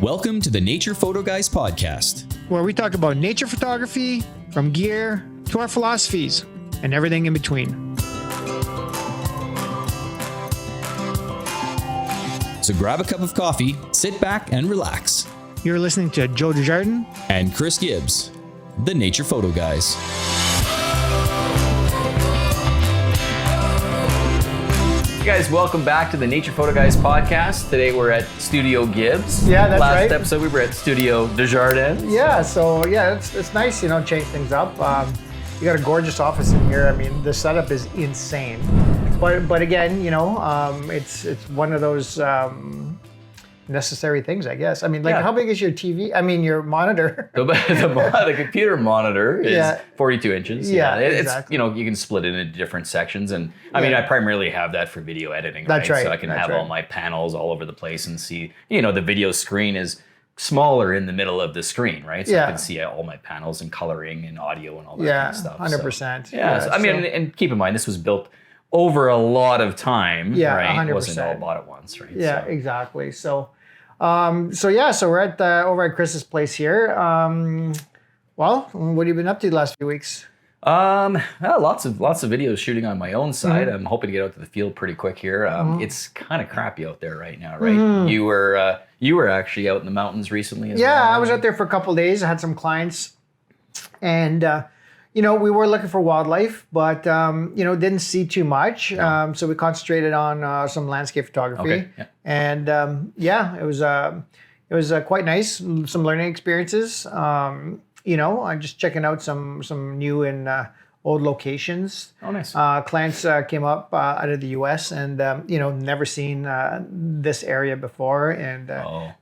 Welcome to the Nature Photo Guys podcast, where we talk about nature photography, from gear to our philosophies and everything in between. So grab a cup of coffee, sit back and relax. You're listening to Joe Desjardins and Chris Gibbs, the Nature Photo Guys. Hey guys, welcome back to the Nature Photo Guys podcast. Today we're at Studio Gibbs. Yeah, that's right. Last episode we were at Studio Desjardins. Yeah, so it's nice, change things up. You got a gorgeous office in here. I mean, the setup is insane. But again, it's one of those necessary things, I guess. I mean, how big is your TV? I mean, your monitor. The computer monitor is 42 inches. Yeah, it's exactly. You can split it into different sections, and I mean, I primarily have that for video editing. That's right. So I can have all my panels all over the place and see. The video screen is smaller in the middle of the screen, right? So I can see all my panels and coloring and audio and all that kind of stuff. 100%. So, and keep in mind, this was built over a lot of time, right? 100%. It wasn't all bought at once, right? Yeah, exactly. So we're at over at Chris's place here. Well, what have you been up to the last few weeks? Lots of videos shooting on my own side. I'm hoping to get out to the field pretty quick here. It's kind of crappy out there right now, right? You were actually out in the mountains recently as well. Yeah, I was out there for a couple of days. I had some clients, and we were looking for wildlife, but didn't see too much. So we concentrated on some landscape photography. Okay. Yeah. And it was quite nice. Some learning experiences. I'm just checking out some new and old locations. Oh, nice. Clients came up out of the U.S. and never seen this area before, and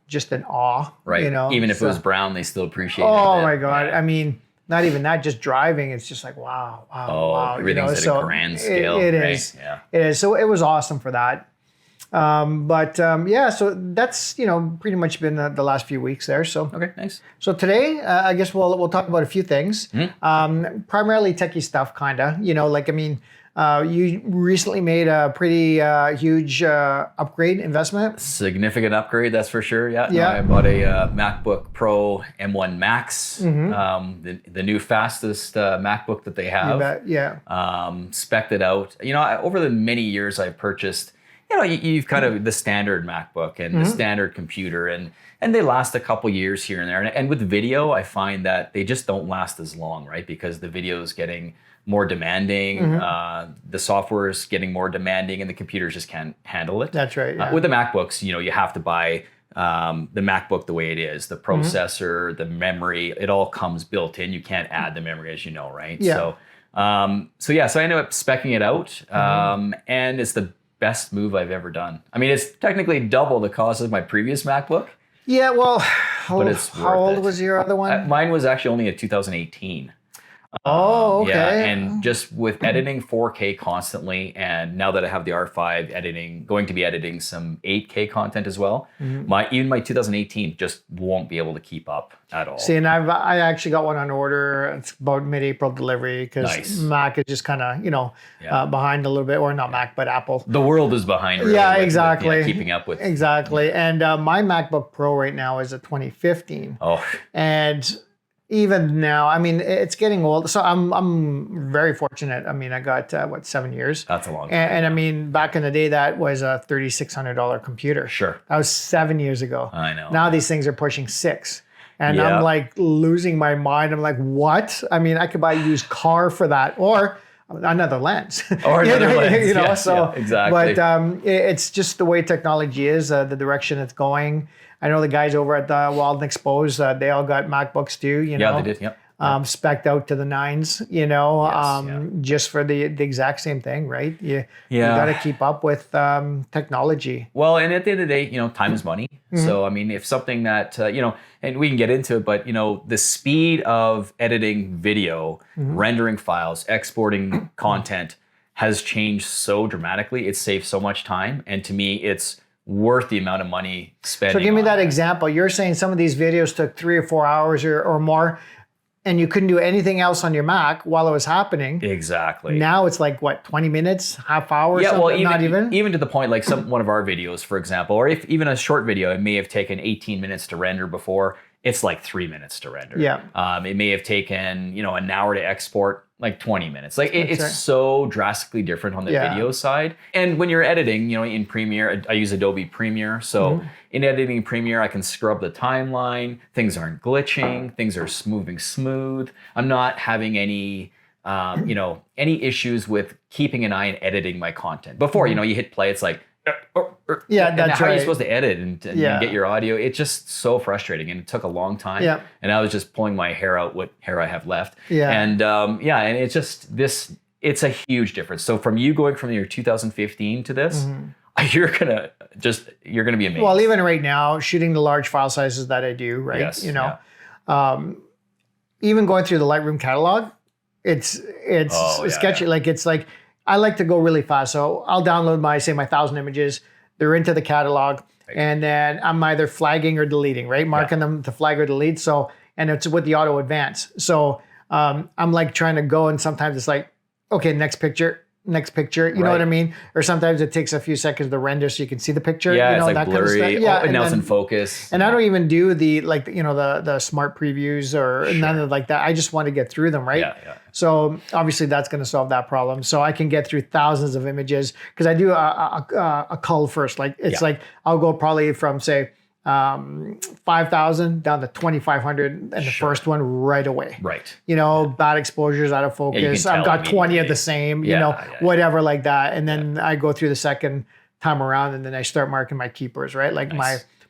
just in awe. Right. Even if it was brown, they still appreciate it. Oh my God! Yeah. I mean, not even that. Just driving, it's just like wow. Everything's at a grand scale. It is. Yeah. It is. So it was awesome for that. So that's pretty much been the last few weeks there. So okay, nice. So today, I guess we'll talk about a few things. Primarily techie stuff, kinda. You recently made a pretty huge upgrade investment. Significant upgrade, that's for sure. Yeah. No, I bought a MacBook Pro M1 MAX, the new fastest MacBook that they have. You bet. Yeah. Spec'd it out. Over the many years I've purchased, you've kind of the standard MacBook and the standard computer, and they last a couple years here and there. And with video, I find that they just don't last as long, right? Because the video is getting more demanding, the software is getting more demanding, and the computers just can't handle it. That's right. Yeah. With the MacBooks, you have to buy the MacBook the way it is, the processor, the memory, it all comes built in. You can't add the memory, as you know, right? Yeah. So I ended up speccing it out, and it's the best move I've ever done. I mean, it's technically double the cost of my previous MacBook. Yeah, well, how old was your other one? Mine was actually only a 2018. Oh, okay. Yeah, and just with editing 4K constantly, and now that I have the R5 going to be editing some 8K content as well, my 2018 just won't be able to keep up at all. See, and I actually got one on order. It's about mid-April delivery because Mac is just kind of behind a little bit, or not Mac, but Apple. The world is behind. Really, exactly. Keeping up with. Exactly, and my MacBook Pro right now is a 2015. Oh, and even now, I mean, it's getting old. So I'm very fortunate. I mean, I got 7 years. That's a long time. And I mean, back in the day, that was a $3,600 computer. Sure. That was 7 years ago. I know. Now these things are pushing $6,000. And I'm like losing my mind. I'm like, what? I mean, I could buy a used car for that, or another lens. Or another lens. Exactly. But it's just the way technology is, the direction it's going. I know the guys over at the Wild and Exposed, they all got MacBooks too, Yeah, they did, yep. Spec'd out to the nines, just for the exact same thing, right? You got to keep up with technology. Well, and at the end of the day, time is money. So, I mean, if something that, and we can get into it, but, the speed of editing video, rendering files, exporting content has changed so dramatically. It saves so much time. And to me, it's worth the amount of money spent. So give me that example. You're saying some of these videos took 3 or 4 hours or more. and you couldn't do anything else on your Mac while it was happening. Exactly. Now it's like what, 20 minutes, half hour, yeah, something? well, Not even. Even to the point like one of our videos, for example, or if even a short video, it may have taken 18 minutes to render before. It's like 3 minutes to render. Yeah. It may have taken, an hour to export, like 20 minutes. Like it's right. so drastically different on the video side. And when you're editing, in Premiere, I use Adobe Premiere. So in editing Premiere, I can scrub the timeline. Things aren't glitching. Things are moving smooth. I'm not having any any issues with keeping an eye and editing my content. Before, you hit play, it's like, yeah, and that's how right. are you supposed to edit and get your audio? It's just so frustrating, and it took a long time. Yeah. And I was just pulling my hair out, what hair I have left. Yeah. And and it's just it's a huge difference. So from you going from your 2015 to this, you're gonna be amazed. Well, even right now, shooting the large file sizes that I do, right? Yes, Even going through the Lightroom catalog, it's sketchy. Yeah. Like it's like I like to go really fast, so I'll download my 1,000 images. They're into the catalog, and then I'm either flagging or deleting, right? Marking them to flag or delete. So, and it's with the auto advance. So I'm like trying to go, and sometimes it's like, okay, next picture. You know what I mean? Or sometimes it takes a few seconds to render so you can see the picture. Yeah, it's like that blurry. kind of stuff. Yeah, and now it's in focus. And I don't even do the smart previews or none of like that. I just want to get through them, right? Yeah. So obviously that's going to solve that problem. So I can get through thousands of images because I do a cull first. Like it's like I'll go probably from say 5,000 down to 2,500 and the first one right away. Right. Bad exposures, out of focus. I've got 20 of the same, whatever like that. And then I go through the second time around and then I start marking my keepers, right? Like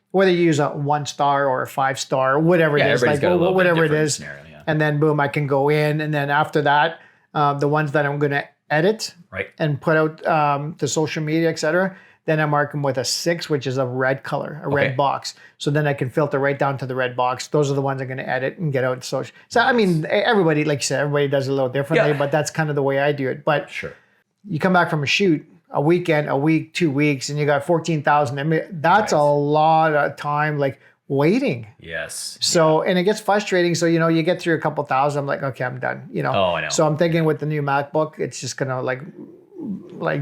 whether you use a 1-star or a 5-star, whatever it is, like whatever it is. Scenario, and then boom, I can go in. And then after that, the ones that I'm going to edit and put out to social media, etc. Then I mark them with a 6, which is a red color, a red box. So then I can filter right down to the red box. Those are the ones I'm going to edit and get out to social. So, I mean, everybody, like you said, everybody does it a little differently, but that's kind of the way I do it. But you come back from a shoot, a weekend, a week, 2 weeks, and you got 14,000. I mean, that's a lot of time, like waiting. Yes. So, and it gets frustrating. So, you get through a couple thousand. I'm like, okay, I'm done, Oh, I know. So I'm thinking with the new MacBook, it's just going to like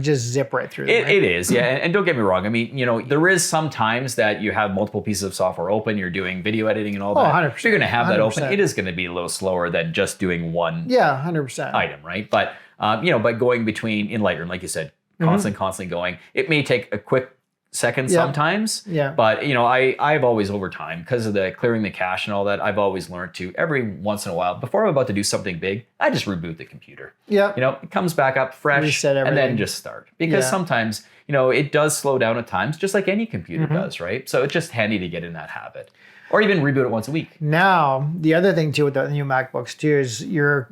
just zip right through them, right? It is, yeah. And don't get me wrong. I mean, there is some times that you have multiple pieces of software open, you're doing video editing and all that. 100%. So you're going to have that 100%. open. It is going to be a little slower than just doing one 100%. item, right? But, but going between in Lightroom, like you said, constantly going, it may take a quick second sometimes. Yeah. But, I've always over time, because of the clearing the cache and all that, I've always learned to every once in a while, before I'm about to do something big, I just reboot the computer. Yeah. It comes back up fresh Reset and then everything. just start. Because sometimes, it does slow down at times, just like any computer does, right? So it's just handy to get in that habit. Or even reboot it once a week. Now, the other thing too with the new MacBooks too is you're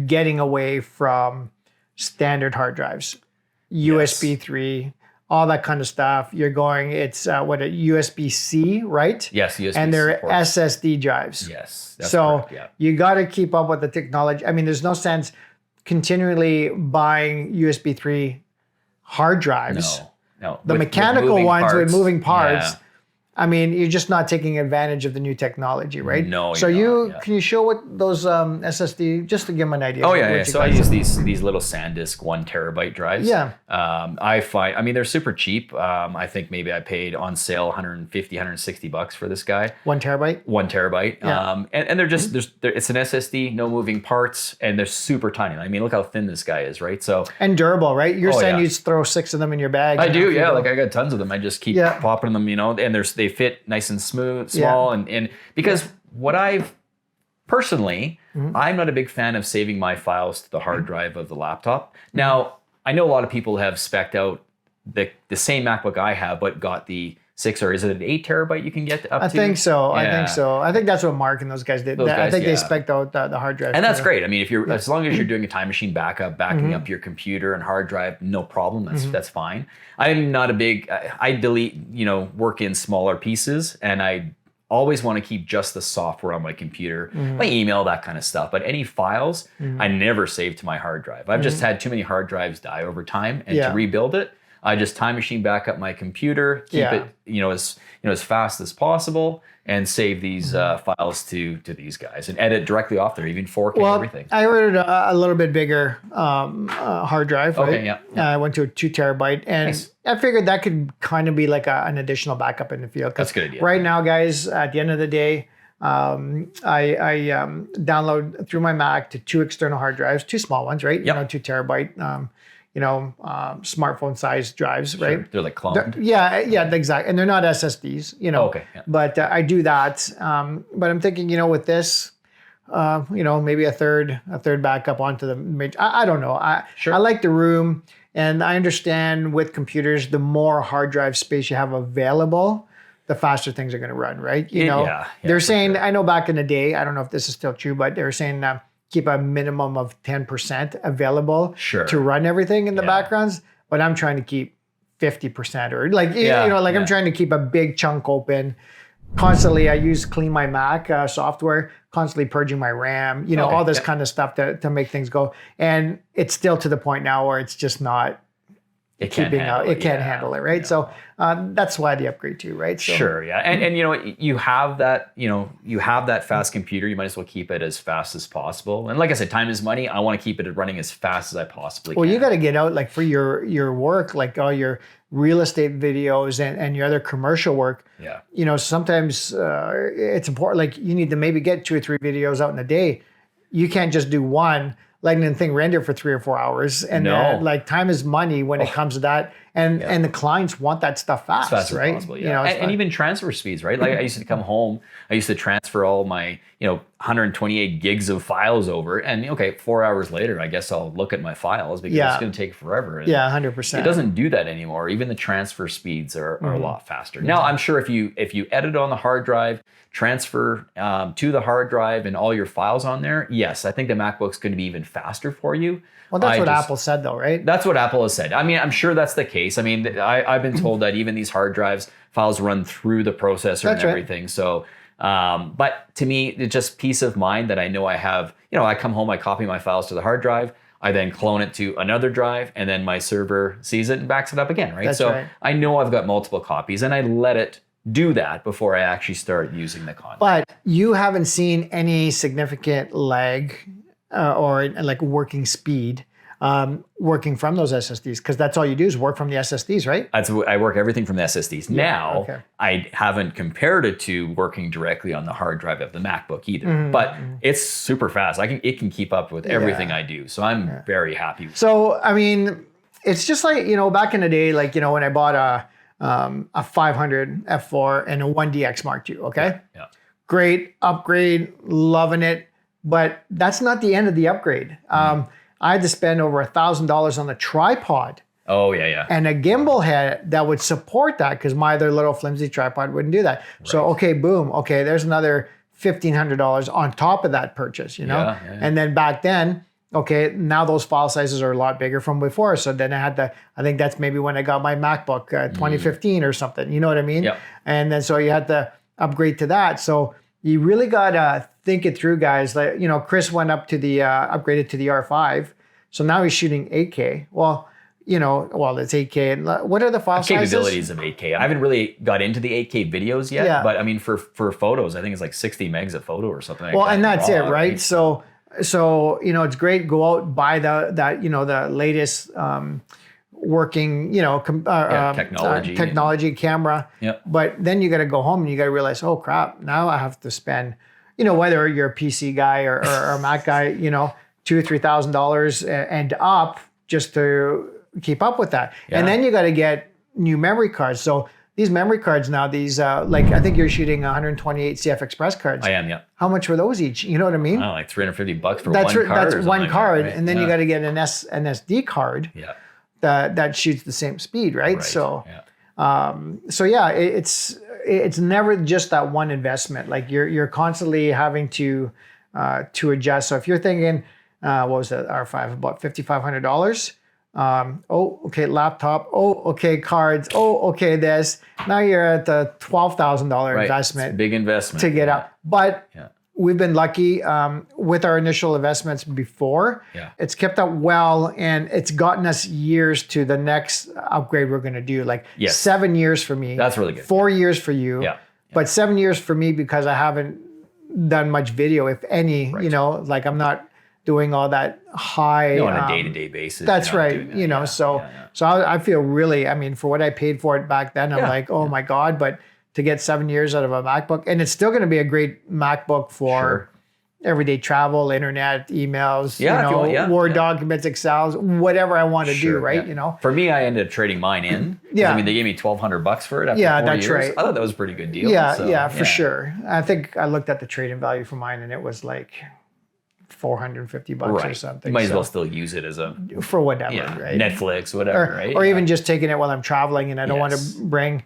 getting away from standard hard drives, USB 3, all that kind of stuff. You're going, it's a USB-C, right? Yes, USB. And they're supports. SSD drives. Yes, that's so correct, yeah. you got to keep up with the technology. I mean, there's no sense continually buying USB 3 hard drives. No. The mechanical ones with moving parts. I mean, you're just not taking advantage of the new technology, right? No, so you're not, can you show what those SSD, just to give them an idea? Oh yeah. So I use these little SanDisk 1 terabyte drives. Yeah. They're super cheap. I think maybe I paid on sale $150-$160 for this guy. 1 terabyte. 1 terabyte. Yeah. And they're just it's an SSD, no moving parts, and they're super tiny. I mean, look how thin this guy is, right? So and durable, right? You're saying you throw 6 of them in your bag. I do, yeah. Like I got tons of them. I just keep popping them, and they fit nice and small, and because what I've personally, I'm not a big fan of saving my files to the hard drive of the laptop. Now, I know a lot of people have spec'd out the same MacBook I have, but got the 6, or is it an 8 terabyte you can get up to? I think so. Yeah. I think that's what Mark and those guys did. I think they spec'd out the hard drive. And that's great. I mean, as long as you're doing a time machine backup, backing up your computer and hard drive, no problem. That's fine. I'm not a big. I delete, work in smaller pieces, and I always want to keep just the software on my computer, my email, that kind of stuff. But any files, I never save to my hard drive. I've just had too many hard drives die over time, and to rebuild it, I just time machine back up my computer, keep it, as fast as possible, and save these files to these guys and edit directly off there, even 4K, everything. I ordered a little bit bigger hard drive. Right? Okay, yeah. I went to a 2 terabyte, and nice. I figured that could kind of be like an additional backup in the field. That's a good idea. Right now, guys, at the end of the day, I download through my Mac to 2 external hard drives, 2 small ones, right? Yep. 2 terabyte, smartphone size drives, right? Sure. They're like cloned. Yeah, exactly. And they're not SSDs, Okay. Yeah. But I do that. But I'm thinking, with this, maybe a third backup onto the major. I don't know. I like the room, and I understand with computers, the more hard drive space you have available, the faster things are going to run, right? They're saying, sure. I know back in the day, I don't know if this is still true, but they were saying keep a minimum of 10% available to run everything in the backgrounds. But I'm trying to keep 50% or I'm trying to keep a big chunk open. Constantly, I clean my Mac software, constantly purging my RAM, all this kind of stuff to make things go. And it's still to the point now where it's just not keeping out. It can't handle it, right? Yeah. So that's why the upgrade too, right? So, sure, yeah. And you have that, you have that fast computer. You might as well keep it as fast as possible. And like I said, time is money. I want to keep it running as fast as I possibly can. Well, you got to get out like for your work, like all your real estate videos and your other commercial work. Yeah. Sometimes it's important. Like you need to maybe get 2 or 3 videos out in a day. You can't just do one. Letting the thing render for 3 or 4 hours, and time is money when it comes to that, and the clients want that stuff fast, as right? As possible, yeah. And even transfer speeds, right? Like I used to come home, I used to transfer all my 128 gigs of files over, and 4 hours later, I guess I'll look at my files because it's going to take forever. And 100%. It doesn't do that anymore. Even the transfer speeds are a lot faster. Now, I'm sure if you edit on the hard drive, transfer to the hard drive and all your files on there, yes, I think the MacBook's going to be even faster for you. Well, that's what Apple said though, right? That's what Apple has said. I mean, I'm sure that's the case. I mean, I've been told that even these hard drives, files run through the processor and everything. Right. So, but to me, it's just peace of mind that I know I have, I come home, I copy my files to the hard drive, I then clone it to another drive, and then my server sees it and backs it up again, right? That's so right. I know I've got multiple copies, and I let it do that before I actually start using the content. But you haven't seen any significant lag or like working speed working from those SSDs, because that's all you do is work from the SSDs, right? I work everything from the SSDs. Now, I haven't compared it to working directly on the hard drive of the MacBook either, but it's super fast. It can keep up with everything I do. So I'm very happy with it. So, I mean, it's just like, back in the day, like, when I bought a 500 F4 and a 1DX Mark II, okay? Yeah. Great upgrade, loving it, but that's not the end of the upgrade. I had to spend over $1,000 on a tripod. Oh, yeah. And a gimbal head that would support that, because my other little flimsy tripod wouldn't do that. Right. So, boom. there's another $1,500 on top of that purchase, Yeah. And then back then, now those file sizes are a lot bigger from before. So then I think that's maybe when I got my MacBook 2015 or something, you know what I mean? Yep. And then so you had to upgrade to that. So you really got to think it through, guys. Like, Chris went up to the, upgraded to the R5. So now he's shooting 8K. Well, it's 8K. And what are the file sizes? Capabilities of 8K. I haven't really got into the 8K videos yet, but I mean, for photos, I think it's like 60 megs a photo or something like that. Well, and that's it, right? So it's great. Go out, buy the latest working technology camera. Yep. But then you got to go home and you got to realize, oh crap, now I have to spend, whether you're a PC guy or a Mac guy, $2,000 or $3,000 and up just to keep up with that. Yeah. And then you got to get new memory cards. So these memory cards now, I think you're shooting 128 CF Express cards. I am, yeah. How much were those each? You know what I mean? Oh, like $350 for one card. That's one card, right? And then you got to get an SD card. Yeah. That shoots the same speed, right? So, it's never just that one investment. Like you're constantly having to adjust. So if you're thinking, what was that R5, about $5,500? Laptop. Cards. This. Now you're at the $12,000 investment. It's a big investment to get up. But we've been lucky with our initial investments before. Yeah. It's kept up well, and it's gotten us years to the next upgrade we're going to do. Like 7 years for me. That's really good. 4 years for you. Yeah. But 7 years for me because I haven't done much video, if any. Right. You know, like I'm not doing all that high on a day-to-day basis. That's right. You know, so I feel really, I mean, for what I paid for it back then, I'm like, oh my God, but to get 7 years out of a MacBook, and it's still going to be a great MacBook for everyday travel, internet, emails, Word documents, Excels, whatever I want to do, right? You know, for me, I ended up trading mine in. I mean, they gave me $1,200 for it after 4 years. Right. I thought that was a pretty good deal. For sure. I think I looked at the trade-in value for mine, and it was like $450 or something. You might as well still use it as for whatever, right? Netflix, whatever, right? Or even just taking it while I'm traveling, and I don't want to bring,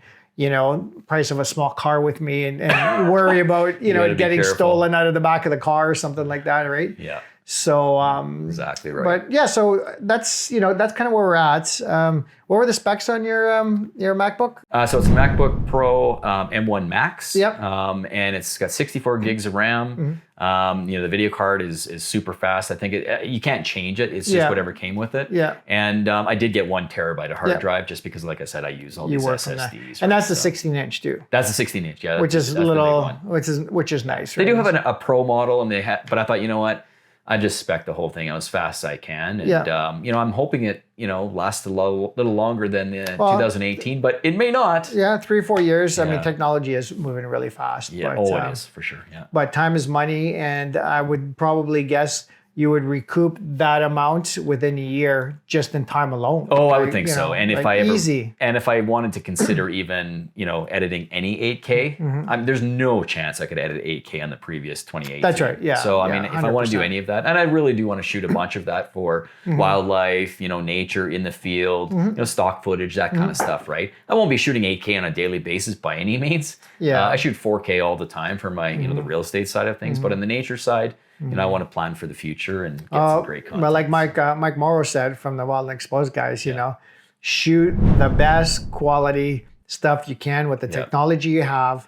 price of a small car with me and worry about, getting stolen out of the back of the car or something like that, right? Yeah. So exactly right. But so that's that's kind of where we're at. What were the specs on your MacBook? So it's a MacBook Pro M1 MAX. Yep. And it's got 64 gigs of RAM. The video card is super fast. I think you can't change it. It's just whatever came with it. Yeah. And I did get 1 terabyte of hard drive just because, like I said, I use all these SSDs. And that's the 16-inch too. That's the 16-inch, yeah. Which is which is nice. They do have a Pro model, and but I thought, you know what? I just spec the whole thing out as fast as I can. And, I'm hoping it, lasts a little longer than 2018, but it may not. Yeah, 3 or 4 years. I mean, technology is moving really fast. Yeah, it is, for sure, yeah. But time is money, and I would probably guess you would recoup that amount within a year just in time alone. Oh, I would think so. And if I wanted to consider even, editing any 8K, there's no chance I could edit 8K on the previous 2018. That's right. Yeah. So I mean, if I want to do any of that, and I really do want to shoot a bunch of that for wildlife, nature in the field, stock footage, that kind of stuff, right? I won't be shooting 8K on a daily basis by any means. Yeah. I shoot 4K all the time for my, the real estate side of things, but on the nature side, I want to plan for the future and get some great content. Well, like Mike Morrow said from the Wild and Exposed guys, shoot the best quality stuff you can with the technology you have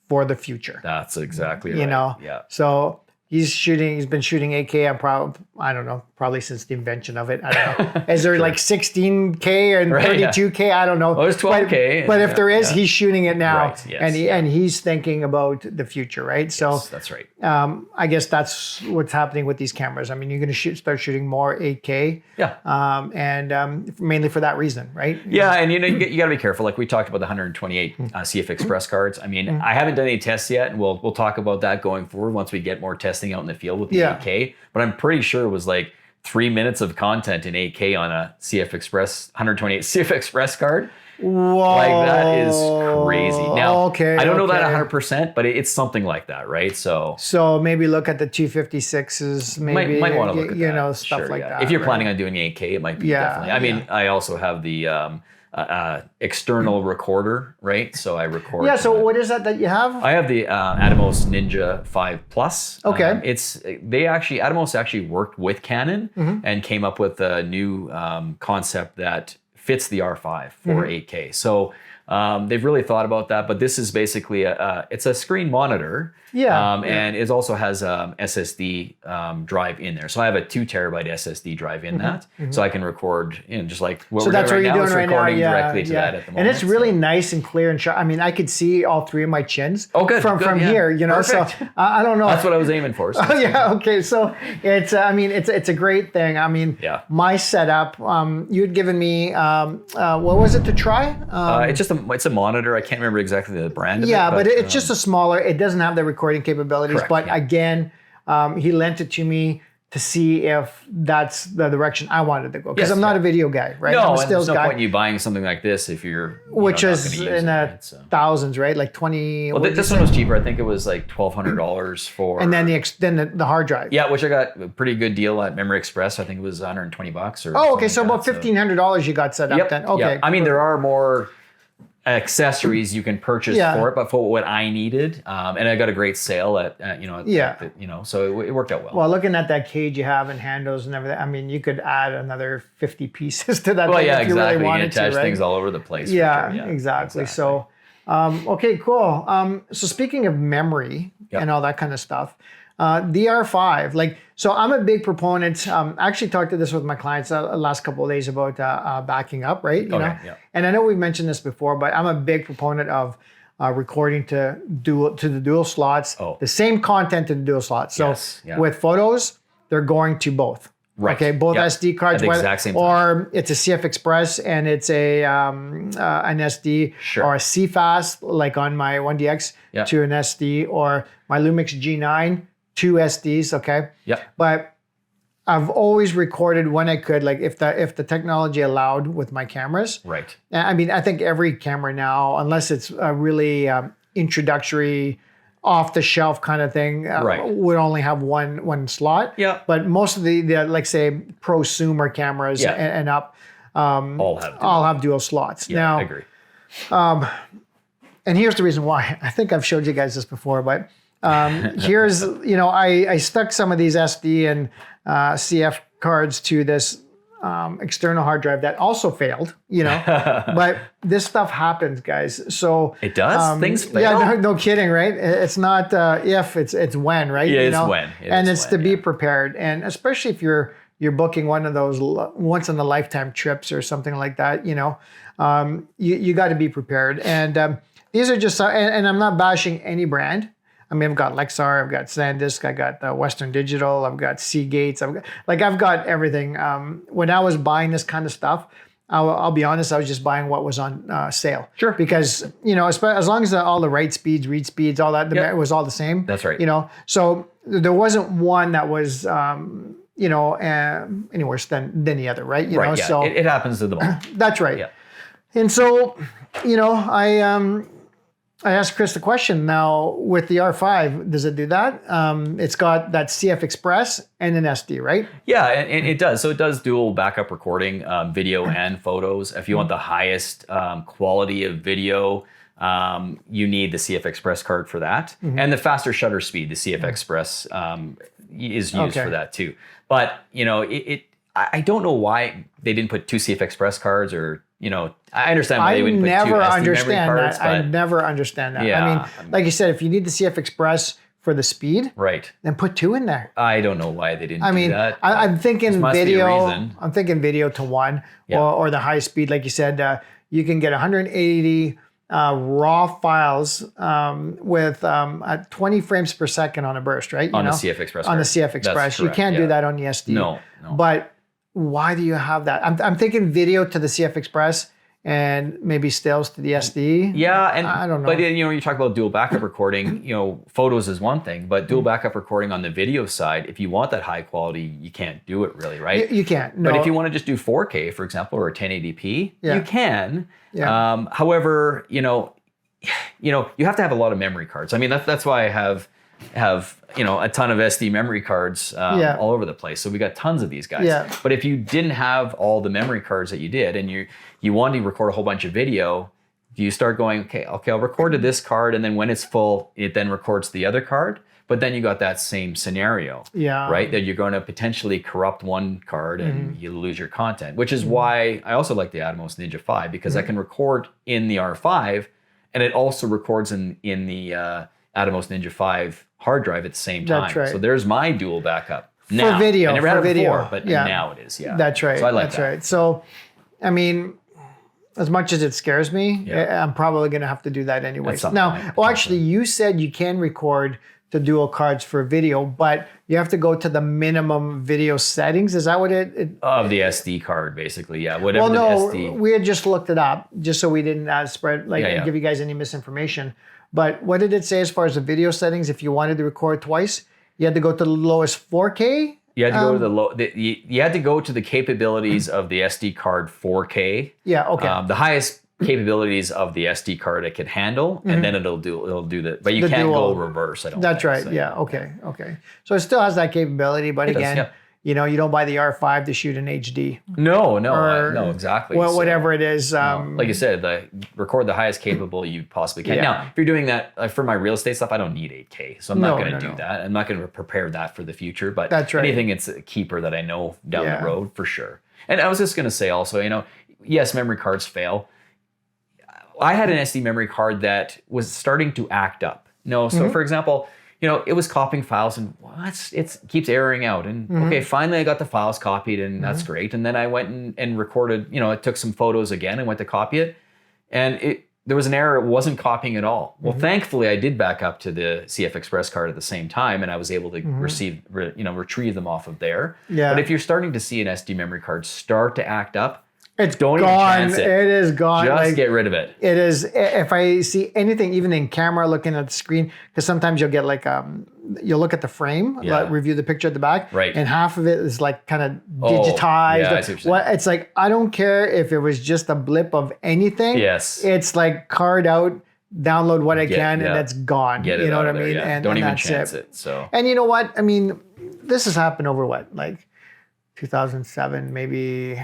for the future. That's exactly right. Yeah. So he's been shooting 8K. I don't know, probably since the invention of it. I don't know. Is there like 16K and 32K? I don't know. Well, there's 12K. But if there is, he's shooting it now. Right. Yes. And he's thinking about the future, right? So that's right. I guess that's what's happening with these cameras. I mean, you're going to start shooting more 8K. Yeah. And mainly for that reason, right? Yeah, and you got to be careful. Like we talked about the 128 CF Express cards. I mean, I haven't done any tests yet, and we'll talk about that going forward once we get more testing out in the field with the 8K. But I'm pretty sure it was like 3 minutes of content in 8K on a CF Express 128 CF Express card. Whoa. Like that is crazy. Now, I don't know that 100%, but it's something like that, right? So maybe look at the 256s, maybe might want to look at that. Stuff like that. If you're planning on doing 8K, it might be definitely. I mean, I also have the external recorder, right? So I record. Yeah. So what is that you have? I have the Atomos Ninja 5 Plus. Okay. Atomos actually worked with Canon and came up with a new concept that fits the R5 for 8K. So they've really thought about that, but this is basically it's a screen monitor. And it also has SSD drive in there. So I have a 2 terabyte SSD drive in that, so I can record, just like what we're doing right now. It's recording directly to that at the moment. And it's really nice and clear and sharp. I mean, I could see all 3 of my chins from here. Perfect. So I don't know. That's what I was aiming for. So okay. So it's it's a great thing. I mean, my setup. You had given me what was it to try? It's a monitor. I can't remember exactly the brand of it. But it's just a smaller. It doesn't have the recording capabilities. Correct, but again, he lent it to me to see if that's the direction I wanted to go. Because I'm not a video guy, right? No, I'm a and stills there's no guy. point in you buying something like this if you're which not is gonna use in it, the thousands, right? Like 20. Well, this one was cheaper. I think it was like $1,200 for. And then the hard drive. Yeah, which I got a pretty good deal at Memory Express. I think it was $120 or. Oh, okay. So about $1,500 you got set up then. Okay. Yep. I mean, there are more accessories you can purchase for it, but for what I needed, and I got a great sale at so it worked out well. Well, looking at that cage you have and handles and everything, I mean, you could add another 50 pieces to that. Well, thing yeah, if you really exactly. wanted You can attach to, right? things all over the place. Yeah, for sure. exactly. So, Okay, cool. So speaking of memory and all that kind of stuff, the R5, like, so I'm a big proponent. I actually talked to this with my clients the last couple of days about backing up, right? You know, and I know we've mentioned this before, but I'm a big proponent of recording to the dual slots, the same content to the dual slots. So with photos, they're going to both. Right. Okay, both SD cards, exact same time. Or it's a CF Express and it's a an SD, or a CFast, like on my 1DX to an SD, or my Lumix G9 two SDs. Okay. Yeah. But I've always recorded when I could, like if the technology allowed with my cameras. Right. I mean, I think every camera now, unless it's a really introductory, off-the-shelf kind of thing, would only have one slot. Yeah. But most of the like say prosumer cameras and up all have dual slots. Yeah, now, I agree. And here's the reason why. I think I've showed you guys this before, but here's, I stuck some of these SD and CF cards to this external hard drive that also failed, but this stuff happens, guys. So it does. Things fail. Yeah, no kidding, right? It's not if, it's when, right? Yeah, it's when. It's to be prepared, and especially if you're booking one of those once in a lifetime trips or something like that, you got to be prepared. And these are just, and I'm not bashing any brand. I mean, I've got Lexar, I've got SanDisk, I got Western Digital, I've got Seagates, I've got everything. When I was buying this kind of stuff, I'll be honest, I was just buying what was on sale. Sure. Because, as long as all the write speeds, read speeds, all that, it was all the same. That's right. So there wasn't one that was, any worse than the other, right? Right, yeah. So it happens to them all. That's right. Yeah. And so, I asked Chris the question. Now, with the R5, does it do that? It's got that CF Express and an SD, right? Yeah, and it does. So it does dual backup recording, video and photos. If you want the highest quality of video, you need the CF Express card for that. And the faster shutter speed, the CF Express is used for that too. But, I don't know why they didn't put two CF Express cards, or I understand why they wouldn't put two SD memory cards. I never understand that. Yeah, I mean, like you said, if you need the CF Express for the speed, right, then put two in there. I don't know why they didn't do that. I'm thinking video. I'm thinking video to one, Yeah. or the high speed, like you said. You can get 180 raw files with at 20 frames per second on a burst, right? On the CF Express. On the CF Express, you can't do that on the SD. No. But why do you have that? I'm thinking video to the CF Express and maybe stills to the SD. Yeah, and I don't know. But you talk about dual backup recording. Photos is one thing, but dual backup recording on the video side, if you want that high quality, you can't do it really, right? You can't. No. But if you want to just do 4K, for example, or 1080p, you can. Yeah. However, you have to have a lot of memory cards. I mean, that's why I have a ton of SD memory cards all over the place. So we got tons of these guys. Yeah. But if you didn't have all the memory cards that you did, and you wanted to record a whole bunch of video, you start going, okay, I'll record to this card, and then when it's full, it then records to the other card. But then you got that same scenario, right? That you're going to potentially corrupt one card and you lose your content, which is why I also like the Atomos Ninja 5, because I can record in the R5, and it also records in the Atomos Ninja 5 hard drive at the same time. That's right. So there's my dual backup. Now, for video. I never had it before, but yeah. now it is, yeah. That's right. So I like That's that. right. So, I mean, as much as it scares me, I'm probably going to have to do that anyways. Now, actually, you said you can record the dual cards for video, but you have to go to the minimum video settings. Is that what it of the SD card, basically, yeah. Whatever we had just looked it up, just so we didn't give you guys any misinformation. But what did it say as far as the video settings? If you wanted to record twice, you had to go to the lowest 4K? You had to go to you had to go to the capabilities of the SD card 4K. Yeah, okay. The highest capabilities of the SD card it can handle, and then it'll do that. But you can't go reverse. I don't. That's think, right. so. Yeah. Okay. So it still has that capability, but again, you don't buy the R5 to shoot in HD. No, exactly. Well, whatever it is. Like you said, record the highest capable you possibly can. Yeah. Now, if you're doing that for my real estate stuff, I don't need 8K, so I'm not going to do that. I'm not going to prepare that for the future. But that's right. Anything it's a keeper that I know down the road for sure. And I was just going to say also, yes, memory cards fail. I had an SD memory card that was starting to act up. So for example, it was copying files and it keeps erroring out. And okay, finally I got the files copied and that's great. And then I went and recorded, it took some photos again and went to copy it. And there was an error, it wasn't copying at all. Well, thankfully I did back up to the CF Express card at the same time and I was able to retrieve them off of there. Yeah. But if you're starting to see an SD memory card start to act up, Don't even chance it. It is gone. Just get rid of it. It is. If I see anything, even in camera, looking at the screen, because sometimes you'll get like you'll look at the frame, review the picture at the back, right? And half of it is like kind of digitized. Yeah, I see what you're saying. It's like I don't care if it was just a blip of anything. Yes. It's like card out, download what I can, and that's gone. Get it you know out what I mean? Yeah. And don't even that's chance it. So. And you know what? I mean, this has happened over what, like 2007, maybe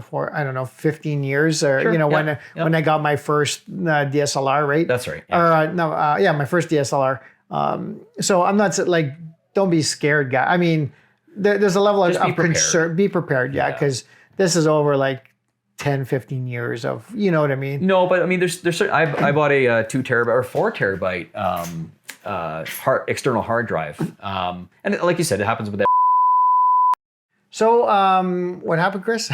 for, I don't know, 15 years or, Sure. When I got my first DSLR, right? That's right. Yeah. Or my first DSLR. So I'm not like, don't be scared, guy. I mean, there's a level of concern. Be prepared, because this is over like 10, 15 years of, you know what I mean? No, but I mean, there's certain, I bought a 2 terabyte or 4 terabyte external hard drive. And like you said, it happens with that. So what happened, Chris?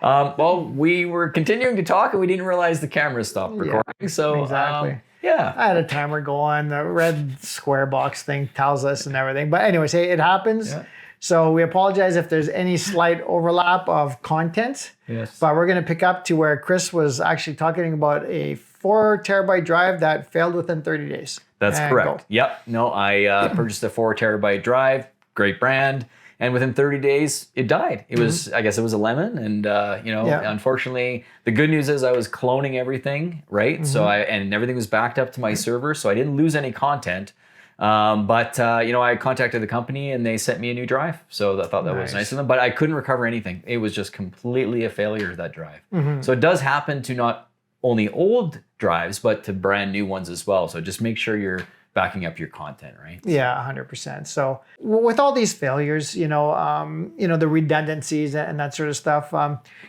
Well, we were continuing to talk and we didn't realize the camera stopped recording. So exactly. I had a timer going. The red square box thing tells us and everything. But anyways, hey, it happens. Yeah. So we apologize if there's any slight overlap of content. Yes. But we're going to pick up to where Chris was actually talking about a 4 terabyte drive that failed within 30 days. That's correct. Yep. No, I purchased a 4 terabyte drive. Great brand. And within 30 days, it died. It was, I guess it was a lemon. And, unfortunately, the good news is I was cloning everything, right? So and everything was backed up to my server. So I didn't lose any content. But I contacted the company and they sent me a new drive. So I thought that was nice of them. But I couldn't recover anything. It was just completely a failure, that drive. So it does happen to not only old drives, but to brand new ones as well. So just make sure you're backing up your content, right? Yeah, 100%. So with all these failures, the redundancies and that sort of stuff,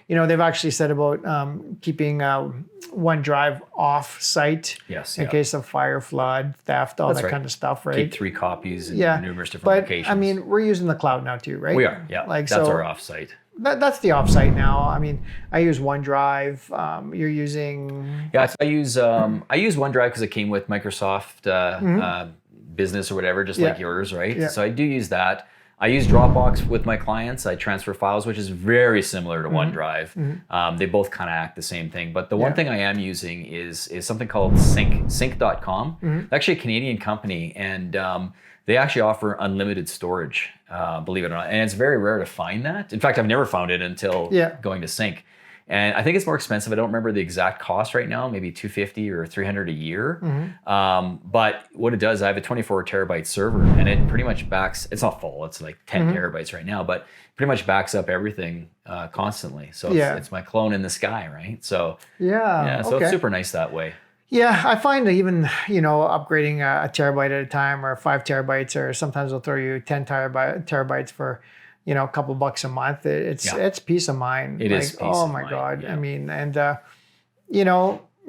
they've actually said about keeping one drive off site in case of fire, flood, theft, all that kind of stuff, right? Keep 3 copies in numerous different locations. I mean, we're using the cloud now too, right? We are, yeah. That's our offsite. That's the offsite now. I mean, I use OneDrive. You're using... Yeah, so I use OneDrive because it came with Microsoft Business or whatever, just like yours, right? Yeah. So I do use that. I use Dropbox with my clients. I transfer files, which is very similar to OneDrive. They both kind of act the same thing. But the one thing I am using is something called sync.com. Actually a Canadian company, and they actually offer unlimited storage, believe it or not. And it's very rare to find that. In fact, I've never found it until going to Sync. And I think it's more expensive. I don't remember the exact cost right now, maybe $250 or $300 a year. But what it does, I have a 24 terabyte server and it pretty much backs, it's not full, it's like 10 terabytes right now, but pretty much backs up everything constantly. So it's my clone in the sky, right? So so it's super nice that way. Yeah, I find that even, upgrading a terabyte at a time or 5 terabytes, or sometimes they'll throw you 10 terabytes for, a couple bucks a month. It's peace of mind. It is peace oh of my mind. God. Yeah. I mean, and,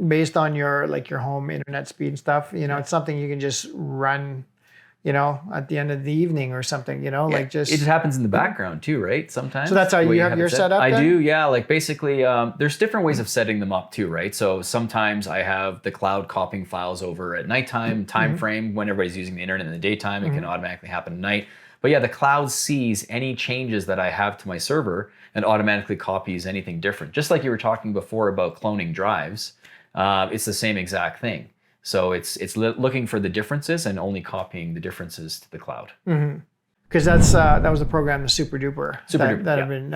based on your home internet speed and stuff, it's something you can just run, at the end of the evening or something, like just... It happens in the background too, right? Sometimes. So that's how you have your setup? I do, yeah. Like basically, there's different ways of setting them up too, right? So sometimes I have the cloud copying files over at nighttime, time frame, when everybody's using the internet in the daytime, it can automatically happen at night. But yeah, the cloud sees any changes that I have to my server and automatically copies anything different. Just like you were talking before about cloning drives, it's the same exact thing. So it's looking for the differences and only copying the differences to the cloud. Because that was the program, the Super Duper that I've been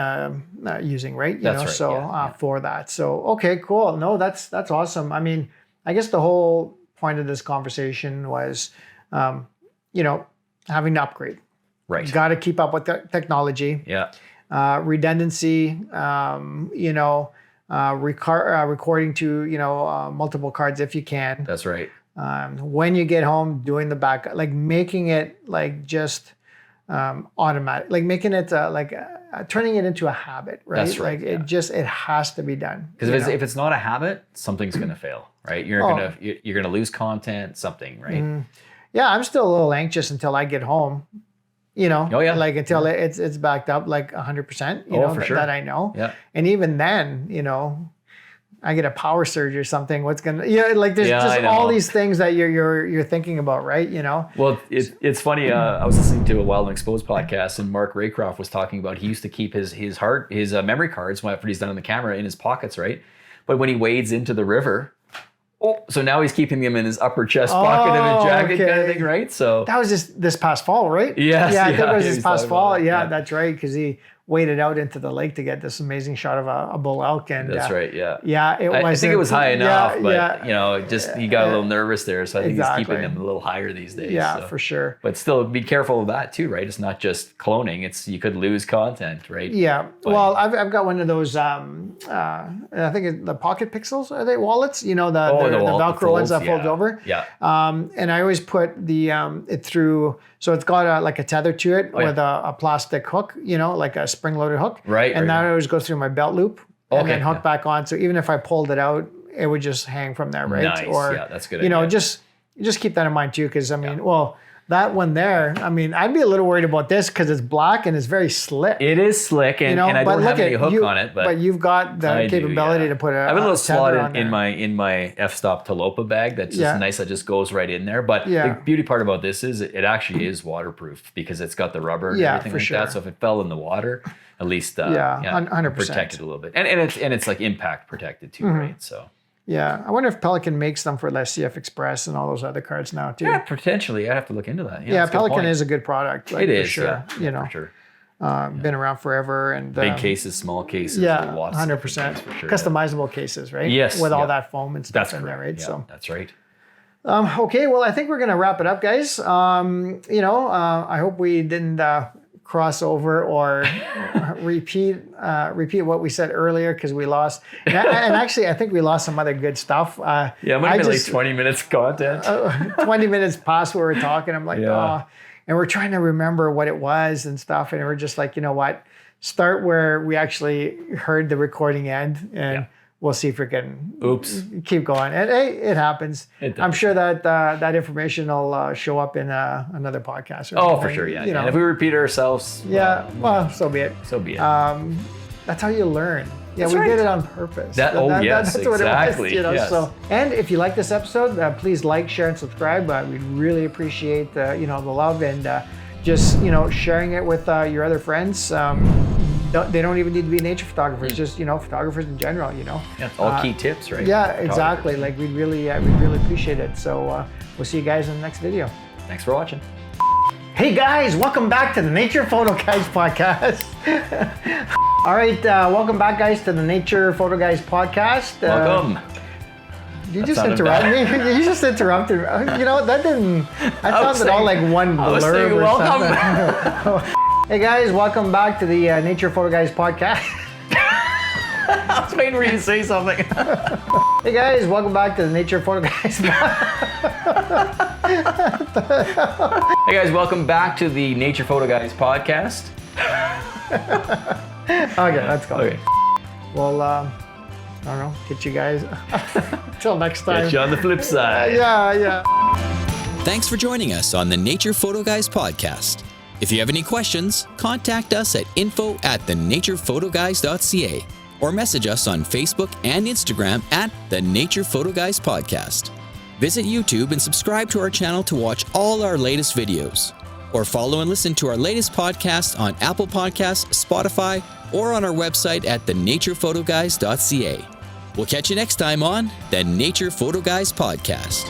using, right? That's right. So for that. So okay, cool. No, that's awesome. I mean, I guess the whole point of this conversation was, having to upgrade. Right. Got to keep up with the technology. Yeah. Redundancy. Recording to multiple cards if you can. That's right. When you get home, doing the backup, like making it like just automatic, like making it turning it into a habit, right? That's right, Like it has to be done. Because if it's not a habit, something's going to fail, right? You're gonna lose content, something, right? Yeah, I'm still a little anxious until I get home. Like until it's backed up like 100%. For sure. That I know. Yeah. And even then, I get a power surge or something. What's gonna? Like there's just all these things that you're thinking about, right? Well, it's funny. I was listening to a Wild and Exposed podcast, and Mark Raycroft was talking about he used to keep his memory cards after he's done on the camera in his pockets, right? But when he wades into the river. So now he's keeping them in his upper chest pocket of his jacket kind of thing, right? So that was just this past fall, right? Yes, yeah, I think it was this past fall. Yeah, that's right, because he waded out into the lake to get this amazing shot of a bull elk, and that's right. Yeah, yeah, I think it was high enough, but he got a little nervous there, so I think he's keeping them a little higher these days. Yeah, so. for sure. But still, be careful of that too, right? It's not just cloning; you could lose content, right? Yeah. Well, I've got one of those. I think it's the Pocket Pixels. Are they wallets? The Velcro ones that fold over. Yeah. And I always put it through. So it's got a tether to it with a plastic hook, like a spring-loaded hook. Right. And that always goes through my belt loop and then hook yeah. back on. So even if I pulled it out, it would just hang from there, right? Nice. Or, yeah, that's a good. Idea. Just keep that in mind too, because that one there, I'd be a little worried about this because it's black and it's very slick. It is slick, and I don't have any hook on it, but you've got the capability to put I have a little slot in there. my f-stop Talopa bag that's just nice. That just goes right in there. But the beauty part about this is it actually is waterproof because it's got the rubber and everything like that. So if it fell in the water, at least 100% protected a little bit, and it's like impact protected too, right? So. Yeah, I wonder if Pelican makes them for CF Express and all those other cards now too. Yeah, potentially. I have to look into that. Yeah, Pelican is a good product. It is, for sure. For sure. Been around forever, and big cases, small cases. Yeah, lots 100%. For sure, customizable cases, right? Yes, with all that foam and stuff in there, right? Yeah, So that's right. Okay, well, I think we're gonna wrap it up, guys. I hope we didn't cross over or repeat what we said earlier because we lost. And actually, I think we lost some other good stuff. It might have been like 20 minutes content. 20 minutes past where we're talking. I'm like, and we're trying to remember what it was and stuff. And we're just like, you know what? Start where we actually heard the recording end and we'll see if we can keep going. And hey, it happens. I'm sure that information will show up in another podcast. For sure, yeah. And if we repeat ourselves, so be it. So be it. That's how you learn. Yeah, we did it on purpose. That's exactly. What it was, yes. So, and if you like this episode, please like, share, and subscribe. We'd really appreciate the love and just sharing it with your other friends. They don't even need to be nature photographers, just photographers in general. Yeah, all key tips, right? Yeah, exactly. Like we'd really appreciate it. So we'll see you guys in the next video. Thanks for watching. Hey guys, welcome back to the Nature Photo Guys podcast. All right, welcome back, guys, to the Nature Photo Guys podcast. Welcome. You just interrupted me. You just interrupted me. That didn't. I sounded all like one blurb or something. Hey guys, welcome back to the Nature Photo Guys podcast. I was waiting for you to say something. Hey guys, welcome back to the Nature Photo Guys. Hey guys, welcome back to the Nature Photo Guys podcast. Okay, let's go. Okay. Well, I don't know. Get you guys. Until next time. Get you on the flip side. Yeah. Thanks for joining us on the Nature Photo Guys podcast. If you have any questions, contact us at info@thenaturePhotoGuys.ca or message us on Facebook and Instagram at the Nature Photo Guys Podcast. Visit YouTube and subscribe to our channel to watch all our latest videos. Or follow and listen to our latest podcast on Apple Podcasts, Spotify, or on our website at thenaturePhotoGuys.ca. We'll catch you next time on the Nature Photo Guys Podcast.